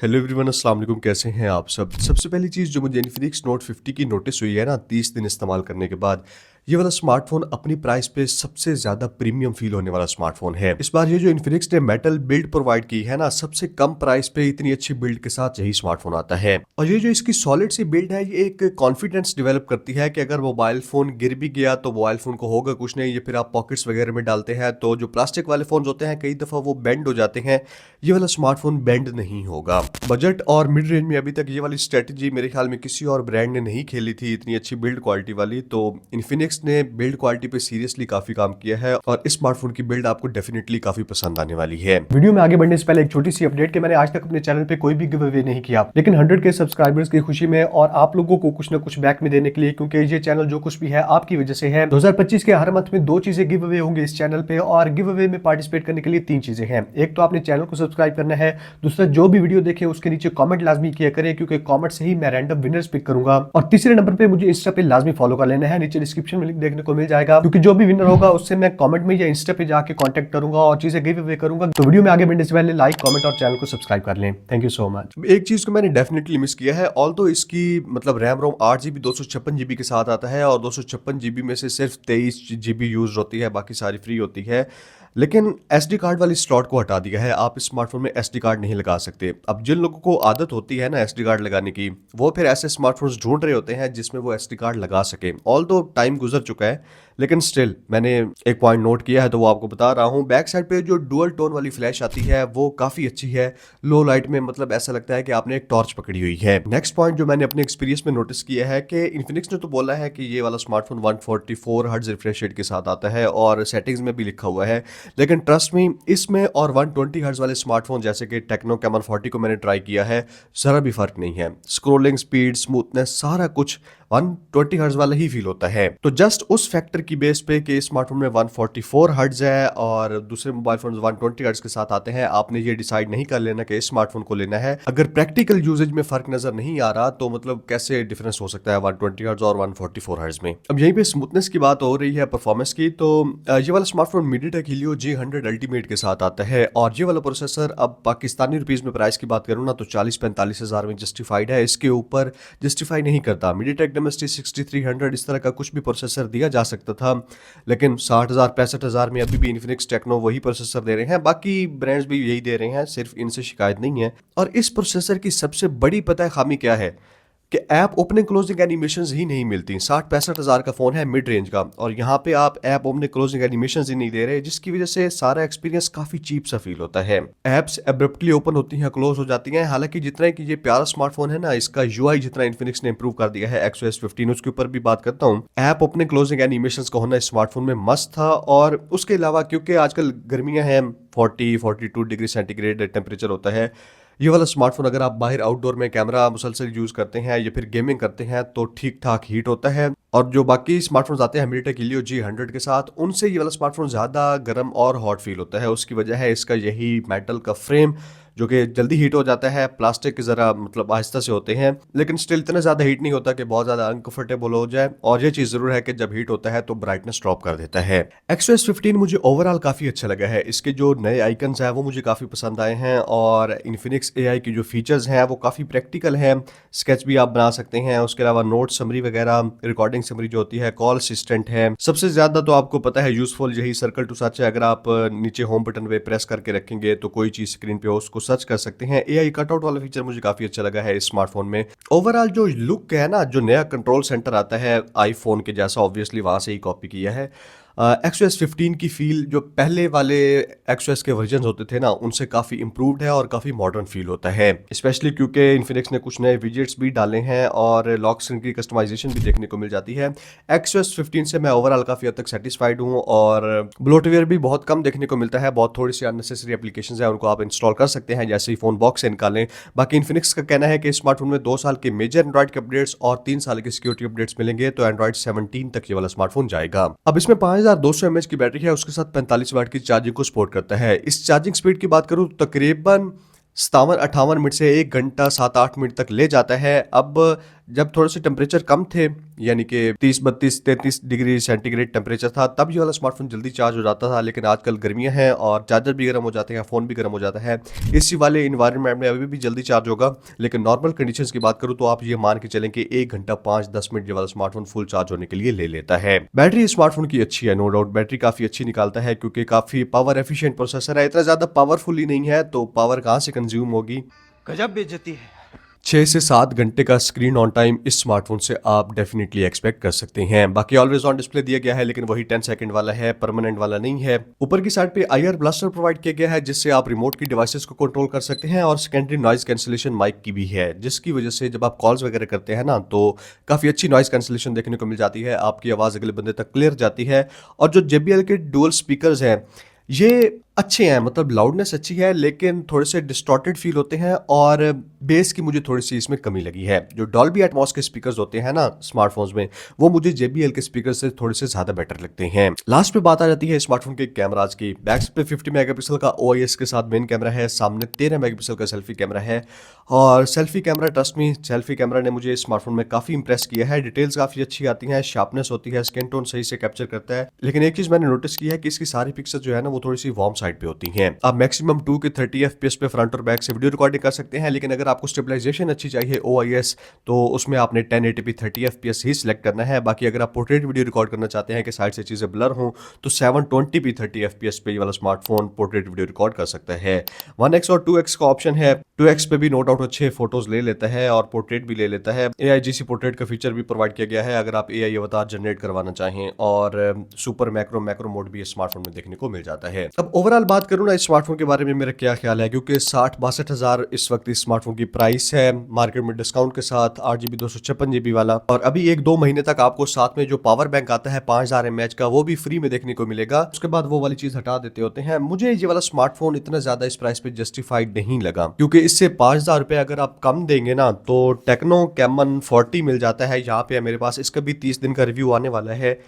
Hello everyone, अस्सलाम वालेकुम। कैसे हैं आप सब। सबसे पहली चीज़ जो मुझे इन्फिनिक्स नोट 50 की नोटिस हुई है ना 30 दिन इस्तेमाल करने के बाद, ये वाला स्मार्टफोन अपनी प्राइस पे सबसे ज़्यादा प्रीमियम फील होने वाला स्मार्टफोन है। इस बार ये जो इन्फिनिक्स ने मेटल बिल्ड प्रोवाइड की है ना, सबसे कम प्राइस पे इतनी अच्छी बिल्ड के साथ यही स्मार्टफोन आता है। और ये जो इसकी सॉलिड सी बिल्ड है, ये एक कॉन्फिडेंस डेवलप करती है कि अगर मोबाइल फोन गिर भी गया तो मोबाइल फोन को होगा कुछ नहीं। ये फिर आप पॉकेट्स वगैरह में डालते हैं तो जो प्लास्टिक वाले फोन होते हैं कई दफ़ा वो बेंड हो जाते हैं, ये वाला स्मार्टफोन बेंड नहीं होगा। बजट और मिड रेंज में अभी तक ये वाली स्ट्रेटजी मेरे ख्याल में किसी और ब्रांड ने नहीं खेली थी, इतनी अच्छी बिल्ड क्वालिटी वाली। तो इन्फिनिक्स ने बिल्ड क्वालिटी पे सीरियसली काफी काम किया है और इस स्मार्टफोन की बिल्ड आपको डेफिनेटली काफी पसंद आने वाली है। वीडियो में आगे बढ़ने से पहले एक छोटी सी अपडेट कि मैंने आज तक अपने चैनल पे कोई भी गिव अवे नहीं किया, लेकिन 100 के सब्सक्राइबर्स की खुशी में और आप लोगों को कुछ ना कुछ बैक में देने के लिए, क्योंकि ये चैनल जो कुछ भी है आपकी वजह से है। 2025 के हर मंथ में 2 चीजें गिव अवे होंगे इस चैनल पे, और गिव अवे में पार्टिसिपेट करने के लिए 3 चीजें हैं। एक तो आपने चैनल को सब्सक्राइब करना है, दूसरा जो भी वीडियो देखे उसके नीचे कमेंट लाजमी किया करें, क्योंकि कमेंट से ही मैं रैंडम विनर्स पिक करूंगा। और तीसरे नंबर पे मुझे इंस्टा पे लाजमी फॉलो कर लेना है, नीचे डिस्क्रिप्शन में लिंक देखने को मिल जाएगा, क्योंकि जो भी विनर होगा उससे मैं कमेंट में या इंस्टा पे जाके कांटेक्ट करूंगा और चीजें गिव अवे करूंगा। तो वीडियो में आगे बढ़ने से पहले लाइक, कमेंट और चैनल को सब्सक्राइब कर लें। Thank you so much. एक चीज़ को मैंने डेफिनेटली मिस किया है, ऑल तो इसकी मतलब रैम रोम 8 GB 256 GB के साथ आता है और 256 GB में से सिर्फ 23 GB यूज होती है, बाकी सारी फ्री होती है। लेकिन SD कार्ड वाली स्लॉट को हटा दिया है, आप इस स्मार्टफोन में SD कार्ड नहीं लगा सकते। अब जिन लोगों को आदत होती है ना SD कार्ड लगाने की, वो फिर ऐसे स्मार्टफोन्स ढूंढ रहे होते हैं जिसमें वो SD कार्ड लगा सके। ऑल तो टाइम गुजर चुका है, लेकिन स्टिल मैंने एक पॉइंट नोट किया है तो वो आपको बता रहा हूँ। बैक साइड पे जो डुअल टोन वाली फ्लैश आती है वो काफ़ी अच्छी है। लो लाइट में मतलब ऐसा लगता है कि आपने एक टॉर्च पकड़ी हुई है। नेक्स्ट पॉइंट जो मैंने अपने एक्सपीरियंस में नोटिस किया है कि इन्फिनिक्स ने तो बोला है कि ये वाला स्मार्टफोन 144 हर्ट्ज रिफ्रेश रेट के साथ आता है और सेटिंग्स में भी लिखा हुआ है, लेकिन ट्रस्ट मी इसमें और 120 हर्ट्ज वाले स्मार्टफोन जैसे कि टेक्नो कैमन 40 को मैंने ट्राई किया है, जरा भी फर्क नहीं है। स्क्रोलिंग स्पीड, स्मूथनेस, सारा कुछ 120 हर्ट्ज वाला ही फील होता है। तो जस्ट उस फैक्टर की बेस पे कि स्मार्टफोन में 144 हर्ट्ज है और दूसरे मोबाइल फोन 120 हर्ट्ज के साथ आते हैं, आपने ये डिसाइड नहीं कर लेना कि इस स्मार्टफोन को लेना है। अगर प्रैक्टिकल यूजेज में फर्क नजर नहीं आ रहा तो मतलब कैसे डिफरेंस हो सकता है 120 हर्ट्ज और 144 हर्ट्ज में। अब यहीं पे स्मूथनेस की बात हो रही है, परफॉर्मेंस की, तो ये वाला smartphone MediaTek Helio G100 ultimate के साथ आता है और ये वाला प्रोसेसर अब पाकिस्तानी रुपीज में प्राइस की बात करूँ ना तो 40-45 हज़ार में जस्टिफाइड है, इसके ऊपर जस्टिफाई नहीं करता। MediaTek Dimensity 6300 इस तरह का कुछ भी प्रोसेसर दिया जा सकता था, लेकिन 60,000-65,000 में अभी भी इन्फिनिक्स टेक्नो वही प्रोसेसर दे रहे हैं, बाकी ब्रांड्स भी यही दे रहे हैं, सिर्फ इनसे शिकायत नहीं है। और इस प्रोसेसर की सबसे बड़ी पता है खामी क्या है कि ऐप ओपनिंग क्लोजिंग एनिमेशंस ही नहीं मिलती। 60-65 हज़ार का फ़ोन है मिड रेंज का और यहाँ पे आप ऐप ओपनिंग क्लोजिंग एनिमेशंस ही नहीं दे रहे, जिसकी वजह से सारा एक्सपीरियंस काफ़ी चीप सा फील होता है। ऐप्स एब्रप्टली ओपन होती हैं, क्लोज हो जाती हैं। हालांकि जितना कि ये प्यारा स्मार्टफोन है ना, इसका UI जितना इन्फिनिक्स ने इंप्रूव कर दिया है XOS 15, उसके ऊपर भी बात करता हूँ। ऐप ओपनिंग क्लोजिंग एनिमेशंस का होना इस स्मार्टफोन में मस्त था। और उसके अलावा क्योंकि आजकल गर्मियाँ हैं, 40-42 डिग्री सेंटीग्रेड टेम्परेचर होता है, ये वाला स्मार्टफोन अगर आप बाहर आउटडोर में कैमरा मुसलसल यूज करते हैं या फिर गेमिंग करते हैं तो ठीक ठाक हीट होता है। और जो बाकी स्मार्टफोन्स आते हैं MediaTek Helio G100 के साथ, उनसे ये वाला स्मार्टफोन ज़्यादा गर्म और हॉट फील होता है। उसकी वजह है इसका यही मेटल का फ्रेम जो कि जल्दी हीट हो जाता है। प्लास्टिक के ज़रा मतलब आहिस्ता से होते हैं, लेकिन स्टिल इतना ज़्यादा हीट नहीं होता कि बहुत ज़्यादा अनकंफर्टेबल हो जाए। और ये चीज़ ज़रूर है कि जब हीट होता है तो ब्राइटनेस ड्रॉप कर देता है। XOS 15 मुझे ओवरऑल काफ़ी अच्छा लगा है। इसके जो नए आइकन्स हैं वो मुझे काफ़ी पसंद आए हैं और इन्फिनिक्स AI की जो फीचर्स हैं वो काफ़ी प्रैक्टिकल हैं। स्केच भी आप बना सकते हैं, उसके अलावा नोट समरी वगैरह, रिकॉर्डिंग समरी जो होती है, कॉल असिस्टेंट है। सबसे ज़्यादा तो आपको पता है यूजफुल यही सर्कल टू सर्च है। अगर आप नीचे होम बटन पे प्रेस करके रखेंगे तो कोई चीज़ स्क्रीन पे हो उसको सर्च कर सकते हैं। AI कटआउट वाला फीचर मुझे काफ़ी अच्छा लगा है इस स्मार्टफोन में। ओवरऑल जो लुक है ना, जो नया कंट्रोल सेंटर आता है आईफोन के जैसा, ऑब्वियसली वहाँ से ही कॉपी किया है। XOS 15 की फील जो पहले वाले XOS के वर्जन होते थे ना, उनसे काफ़ी इंप्रूव्ड है और काफ़ी मॉडर्न फील होता है। स्पेशली क्योंकि इन्फिनिक्स ने कुछ नए विजेट्स भी डाले हैं और लॉक स्क्रीन की कस्टमाइजेशन भी देखने को मिल जाती है। XOS 15 से मैं ओवरऑल काफ़ी हद तक सेटिस्फाइड हूँ और ब्लोटवेयर भी बहुत कम देखने को मिलता है। बहुत थोड़ी सी अननेसेसरी एप्लीकेशन है, उनको आप इंस्टॉल कर सकते हैं जैसे ही फ़ोन बॉक्स से निकालें। बाकी इन्फिनिक्स का कहना है कि स्मार्टफोन में 2 साल के मेजर एंड्रॉइड के अपडेट्स और 3 साल के सिक्योरिटी अपडेट्स मिलेंगे, तो एंड्रॉइड 17 तक ये वाला स्मार्टफोन जाएगा। अब इसमें 5200 mAh की बैटरी है, उसके साथ 45 वाट की चार्जिंग को सपोर्ट करता है। इस चार्जिंग स्पीड की बात करूं तो तकरीबन 57-58 मिनट से 1 घंटा 7-8 मिनट तक ले जाता है। अब जब थोड़े से टेम्परेचर कम थे, यानी कि 30-32-33 डिग्री सेंटीग्रेड टेम्परेचर था, तब ये वाला स्मार्टफोन जल्दी चार्ज हो जाता था। लेकिन आजकल गर्मियां हैं और चार्जर भी गर्म हो जाते हैं, फ़ोन भी गर्म हो जाता है। इसी वाले इन्वायरमेंट में अभी भी जल्दी चार्ज होगा, लेकिन नॉर्मल कंडीशंस की बात करूँ तो आप ये मान के चलें कि 1 घंटा 5-10 मिनट ये वाला स्मार्टफोन फुल चार्ज होने के लिए ले लेता है। बैटरी स्मार्टफोन की अच्छी है, नो डाउट बैटरी काफ़ी अच्छी निकालता है, क्योंकि काफ़ी पावर एफिशिएंट प्रोसेसर है। इतना ज़्यादा पावरफुल ही नहीं है, तो पावर कहाँ से कंज्यूम होगी। गजब बेइज्जती है। 6 से 7 घंटे का स्क्रीन ऑन टाइम इस स्मार्टफोन से आप डेफिनेटली एक्सपेक्ट कर सकते हैं। बाकी ऑलवेज ऑन डिस्प्ले दिया गया है, लेकिन वही 10 सेकंड वाला है, परमानेंट वाला नहीं है। ऊपर की साइड पे IR ब्लास्टर प्रोवाइड किया गया है, जिससे आप रिमोट की डिवाइसेस को कंट्रोल कर सकते हैं, और सेकेंडरी नॉइज कैंसिलेशन माइक की भी है, जिसकी वजह से जब आप कॉल्स वगैरह करते हैं ना, तो काफ़ी अच्छी नॉइज कैंसिलेशन देखने को मिल जाती है, आपकी आवाज़ अगले बंदे तक क्लियर जाती है। और जो JBL के डुअल स्पीकर्स हैं, ये अच्छे हैं, मतलब लाउडनेस अच्छी है, लेकिन थोड़े से डिस्टॉर्टेड फील होते हैं, और बेस की मुझे थोड़ी सी इसमें कमी लगी है। जो डॉल्बी एटमॉस के स्पीकर्स होते हैं ना स्मार्टफोन्स में, वो मुझे JBL के स्पीकर से थोड़े से ज़्यादा बेटर लगते हैं। लास्ट पे बात आ जाती है स्मार्टफोन के कैमराज की। बैक पे 50 मेगापिक्सल का OIS के साथ मेन कैमरा है, सामने 13 मेगापिक्सल का सेल्फी कैमरा है। और selfie camera, trust me, selfie camera ने मुझे स्मार्टफोन में काफ़ी इंप्रेस किया है। डिटेल्स काफ़ी अच्छी आती हैं, शार्पनेस होती है, स्किन टोन सही से कैप्चर करता है। लेकिन एक चीज़ मैंने नोटिस की है कि इसकी सारी पिक्चर्स जो है ना, वो थोड़ी सी वार्म साइड पे होती हैं। आप मैक्सिमम 2 के 30 FPS पे फ्रंट और बैक से वीडियो रिकॉर्डिंग कर सकते हैं, लेकिन अगर आपको स्टेबलाइजेशन अच्छी चाहिए OIS, तो उसमें आपने 1080p 30 FPS ही सिलेक्ट करना है। बाकी अगर आप पोर्ट्रेट वीडियो रिकॉर्ड करना चाहते हैं कि साइड से चीज़ें ब्लर हों, तो 720p 30 FPS पे ये वाला स्मार्टफोन पोर्ट्रेट वीडियो रिकॉर्ड कर सकता है। 1x और 2x का ऑप्शन है। 2x पे भी नो डाउट अच्छे फोटोज ले लेता है और पोर्ट्रेट भी ले लेता है। AIGC पोर्ट्रेट का फीचर भी प्रोवाइड किया गया है, अगर आप AI अवतार जनरेट करवाना चाहें, और सुपर मैक्रो मोड भी इस स्मार्टफोन में देखने को मिल जाता है। अब ओवरऑल बात करूँ ना इस स्मार्टफोन के बारे में, मेरा क्या ख्याल है, क्योंकि 60-62 हज़ार इस वक्त इस स्मार्टफोन की प्राइस है मार्केट में डिस्काउंट के साथ, 8GB 256GB वाला। और अभी 1-2 महीने तक आपको साथ में जो पावर बैंक आता है 5000 mAh का, वो भी फ्री में देखने को मिलेगा। उसके बाद वो वाली चीज हटा देते होते हैं। मुझे ये वाला स्मार्टफोन इतना ज्यादा इस प्राइस पे जस्टिफाइड नहीं लगा, क्योंकि इससे 5000 रुपए अगर आप कम देंगे ना, तो टेक्नो कैमन 40 मिल जाता है, यहाँ पे है मेरे पास। इसका भी 30 दिन का रिव्यू आने वाला है।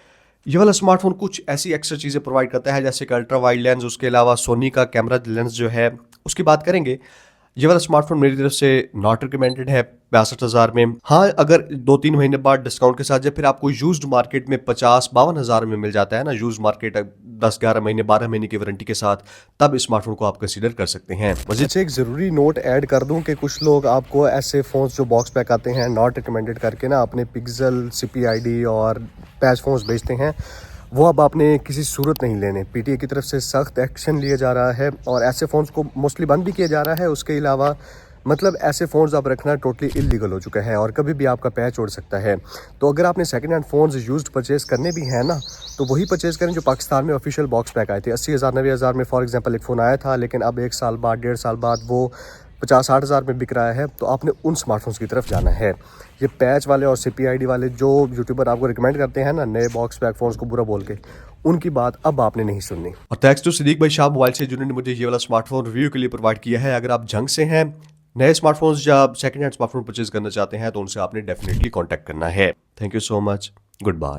ये वाला स्मार्टफोन कुछ ऐसी एक्स्ट्रा चीज़ें प्रोवाइड करता है, जैसे कि अल्ट्रा वाइड लेंस, उसके अलावा सोनी का कैमरा लेंस जो है उसकी बात करेंगे। ये वाला स्मार्टफोन मेरी तरफ से नॉट रिकमेंडेड है 62,000 में। हाँ, अगर 2-3 महीने बाद डिस्काउंट के साथ जब फिर आपको यूज्ड मार्केट में 50-52 हज़ार में मिल जाता है ना, यूज्ड मार्केट 10-11 महीने 12 महीने की वारंटी के साथ, तब इस स्मार्टफोन को आप कंसीडर कर सकते हैं। मजीद से एक ज़रूरी नोट ऐड कर दूं कि कुछ लोग आपको ऐसे फ़ोन्स जो बॉक्स पैक आते हैं नॉट रिकमेंडेड करके ना, अपने पिक्सल, CPID और पैच फ़ोन्स बेचते हैं, वो अब आपने किसी सूरत नहीं लेने। PTA की तरफ से सख्त एक्शन लिया जा रहा है और ऐसे फ़ोन्स को मोस्टली बंद भी किया जा रहा है। उसके अलावा मतलब ऐसे फ़ोन्स आप रखना टोटली इलीगल हो चुका है और कभी भी आपका पैच उड़ सकता है। तो अगर आपने second hand phones used purchase करने भी हैं ना, तो वही परचेज़ करें जो पाकिस्तान में ऑफिशियल बॉक्स पैक आए थे। 80,000 90,000 में फॉर एग्जांपल एक फ़ोन आया था, लेकिन अब 1 साल बाद, 1.5 साल बाद वो 50-60 हज़ार में बिक रहा है। तो आपने उन स्मार्टफोन्स की तरफ जाना है। ये पैच वाले और CPID वाले जो यूट्यूबर आपको रिकमेंड करते हैं ना, नए बॉक्स पैक फ़ोन्स को बुरा बोल के, उनकी बात अब आपने नहीं सुननी। और थैंक्स टू सिद्दीक भाई शाह मोबाइल से, जिन्होंने मुझे ये वाला स्मार्टफोन रिव्यू के लिए प्रोवाइड किया है। अगर आप जंग से हैं, नए स्मार्टफोन्स या सेकंड हैंड स्मार्टफोन परचेज करना चाहते हैं, तो उनसे आपने डेफिनेटली कॉन्टैक्ट करना है। Thank you so much, good bye.